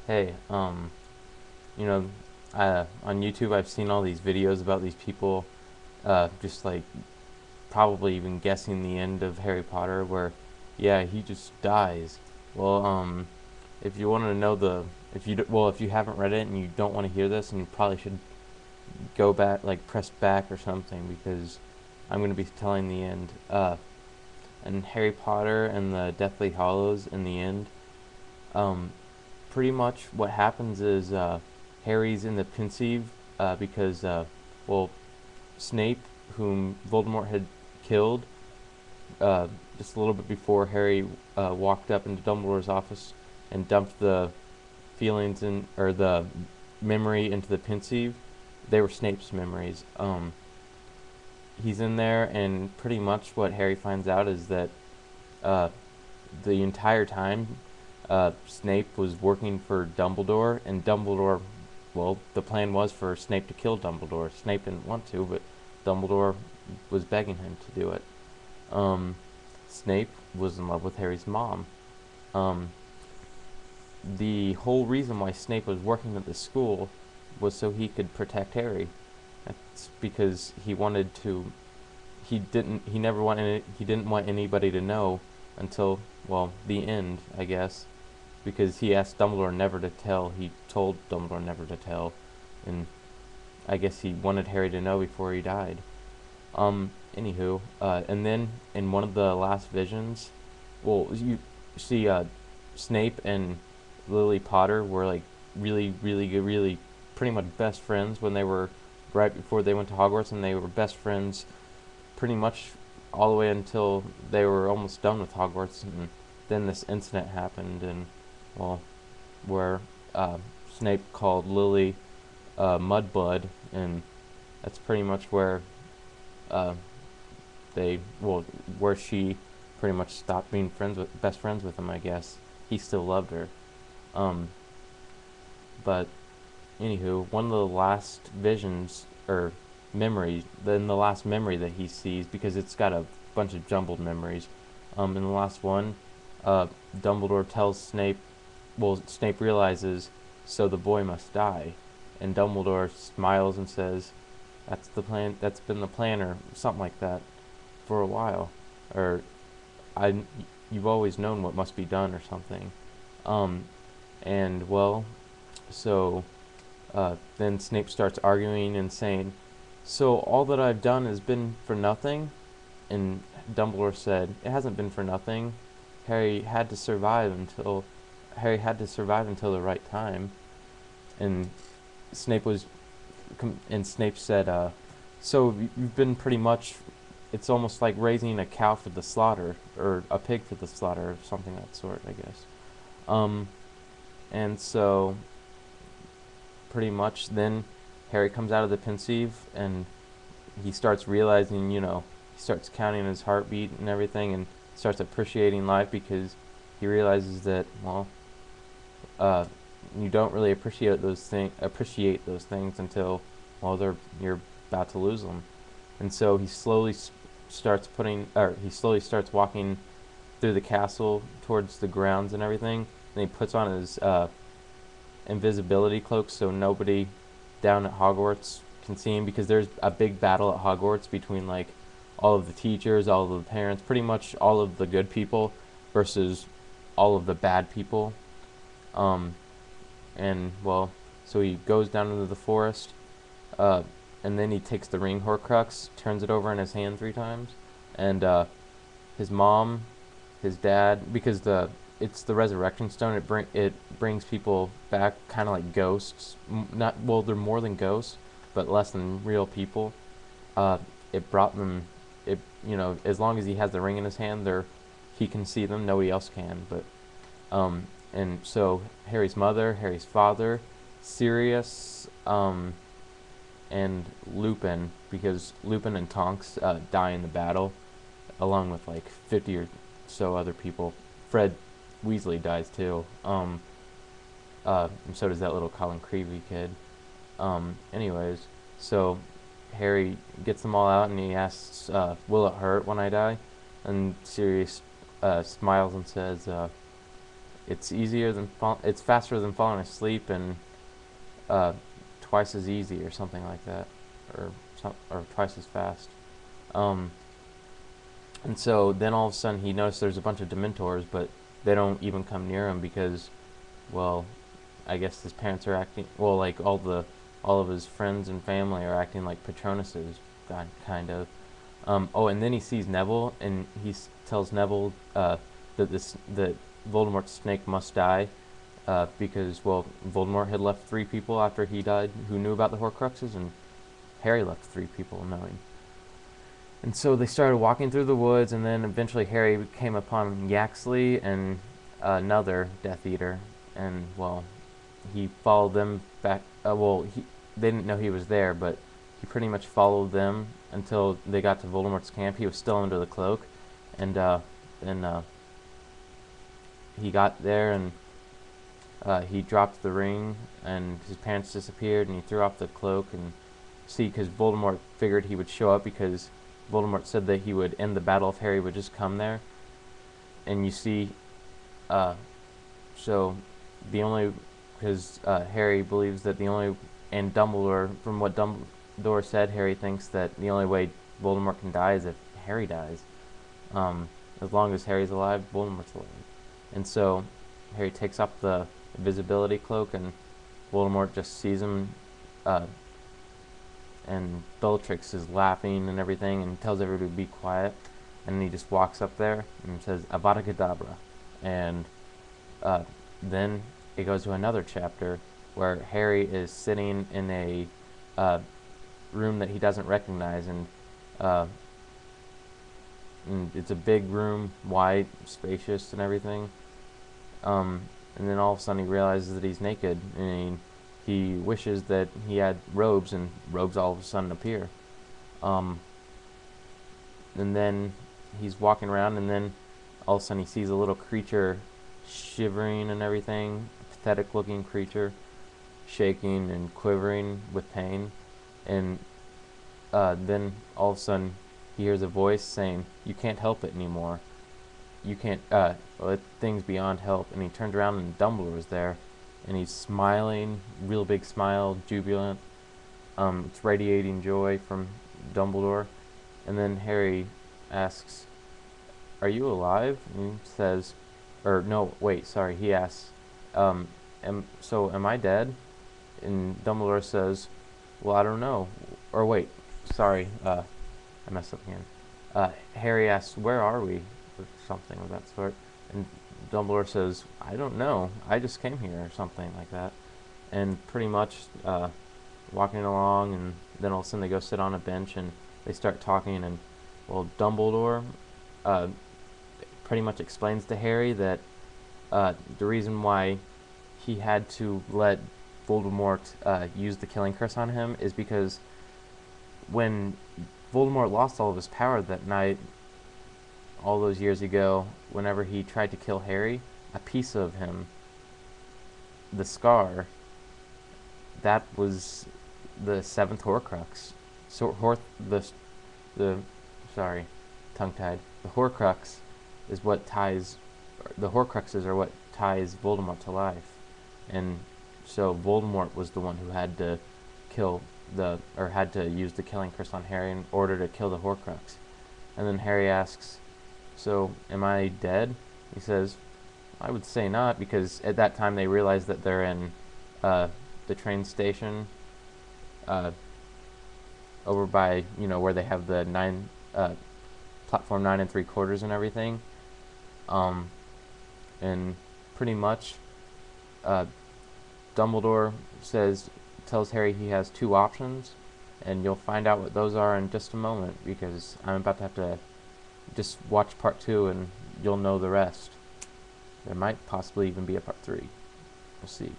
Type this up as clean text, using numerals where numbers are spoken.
Hey, you know, on YouTube I've seen all these videos about these people, just like probably even guessing the end of Harry Potter, where, yeah, he just dies. Well, if you want to know if you haven't read it and you don't want to hear this, and you probably should go back, like press back or something, because I'm going to be telling the end. And Harry Potter and the Deathly Hallows in the end. Um, Pretty much what happens is Harry's in the pensieve because, well, Snape, whom Voldemort had killed uh, just a little bit before Harry walked up into Dumbledore's office and dumped the feelings or the memory into the pensieve. They were Snape's memories. He's in there, and pretty much what Harry finds out is that uh, the entire time Snape was working for Dumbledore, and Dumbledore, well, the plan was for Snape to kill Dumbledore. Snape didn't want to, but Dumbledore was begging him to do it. Um, Snape was in love with Harry's mom. Um, the whole reason why Snape was working at the school was so he could protect Harry. That's because he wanted to. He didn't want anybody to know until, well, the end, I guess, because he asked Dumbledore never to tell. He told Dumbledore never to tell, and I guess he wanted Harry to know before he died. Anywho, and then in one of the last visions, well, you see, Snape and Lily Potter were like really, really good, really pretty much best friends when they were right before they went to Hogwarts, and they were best friends pretty much all the way until they were almost done with Hogwarts, and then this incident happened, and well, where Snape called Lily Mudblood, and that's pretty much where uh, where she pretty much stopped being best friends with him. I guess he still loved her, um, but anywho, one of the last visions or memories, then the last memory that he sees, because it's got a bunch of jumbled memories. In the last one, uh, Dumbledore tells Snape, well, Snape realizes, so the boy must die, and Dumbledore smiles and says, "That's the plan. That's been the plan, or something like that, for a while, or I, you've always known what must be done, or something." Um, and well, so then Snape starts arguing and saying, "So all that I've done has been for nothing?" And Dumbledore said, "It hasn't been for nothing. Harry had to survive until Harry had to survive until the right time." And Snape was, and Snape said, "So you've been pretty much. It's almost like raising a cow for the slaughter, or a pig for the slaughter, or something of that sort, I guess." Um, and so pretty much then Harry comes out of the pensieve, and he starts realizing, he starts counting his heartbeat and everything, and starts appreciating life, because he realizes that, well, uh, you don't really appreciate those things until, well, you're about to lose them. And so he slowly starts walking through the castle towards the grounds and everything. And he puts on his invisibility cloak so nobody down at Hogwarts can see him, because there's a big battle at Hogwarts between like all of the teachers, all of the parents, pretty much all of the good people versus all of the bad people. Um, and well, so he goes down into the forest, uh, and then he takes the ring Horcrux, turns it over in his hand 3 times, and his mom, his dad, because the it's the resurrection stone. It brings people back, kind of like ghosts. Not well, they're more than ghosts, but less than real people. Uh, it brought them. It as long as he has the ring in his hand, he can see them. Nobody else can. But and so Harry's mother, Harry's father, Sirius, and Lupin, because Lupin and Tonks die in the battle, along with like 50 or so other people. Fred Weasley dies too. And so does that little Colin Creevy kid. Anyways, so Harry gets them all out, and he asks, "Will it hurt when I die?" And Sirius smiles and says, it's easier than it's faster than falling asleep, and uh, twice as easy or something like that, or twice as fast. Um, and so then all of a sudden he noticed there's a bunch of Dementors, but they don't even come near him because, well, I guess his parents are acting well, like all of his friends and family are acting like Patronuses, kind of. Oh, and then he sees Neville, and tells Neville that Voldemort's snake must die, because, well, Voldemort had left 3 people after he died who knew about the Horcruxes, and Harry left 3 people knowing. And so they started walking through the woods, and then eventually Harry came upon Yaxley and another Death Eater, and, well, he followed them back. They didn't know he was there, but he pretty much followed them until they got to Voldemort's camp. He was still under the cloak, and then he got there, and he dropped the ring, and his parents disappeared, and he threw off the cloak, and because Voldemort figured he would show up because Voldemort said that he would end the battle if Harry would just come there. And you see, so the only, because Harry believes that the only, and Dumbledore, from what Dumbledore said, Harry thinks that the only way Voldemort can die is if Harry dies. As long as Harry's alive, Voldemort's alive. And so Harry takes off the invisibility cloak, and Voldemort just sees him, and Bellatrix is laughing and everything, and tells everybody to be quiet, and he just walks up there and says Avada Kedavra, and then it goes to another chapter where Harry is sitting in a room that he doesn't recognize, and it's a big room, wide, spacious, and everything. And then all of a sudden he realizes that he's naked, and he wishes that he had robes, and robes all of a sudden appear. And then he's walking around, and then all of a sudden he sees a little creature shivering and everything, a pathetic looking creature, shaking and quivering with pain. And then all of a sudden he hears a voice saying, "You can't help it anymore. You can't, things beyond help." And he turned around, and Dumbledore was there, and he's smiling, real big smile, jubilant. It's radiating joy from Dumbledore. And then Harry asks, "Are you alive?" And he says, or no, wait, sorry, he asks, am I dead?" And Dumbledore says, "Well, I don't know." Or wait, sorry, I messed up again. Harry asks, "Where are we?" Or something of that sort. And Dumbledore says, "I don't know. I just came here," or something like that. And pretty much walking along, and then all of a sudden they go sit on a bench, and they start talking, and, well, Dumbledore pretty much explains to Harry that the reason why he had to let Voldemort use the killing curse on him is because when Voldemort lost all of his power that night, all those years ago, whenever he tried to kill Harry, a piece of him, the scar, that was the 7th Horcrux. So sorry, tongue-tied. The Horcrux is what ties, the Horcruxes are what ties Voldemort to life, and so Voldemort was the one who had to had to use the killing curse on Harry in order to kill the Horcrux. And then Harry asks, "So, am I dead?" He says, "I would say not," because at that time they realize that they're in the train station over by, where they have the platform 9 3/4 and everything. And pretty much Dumbledore tells Harry he has 2 options, and you'll find out what those are in just a moment, because I'm about to have to just watch part 2 and you'll know the rest. There might possibly even be a part 3. We'll see.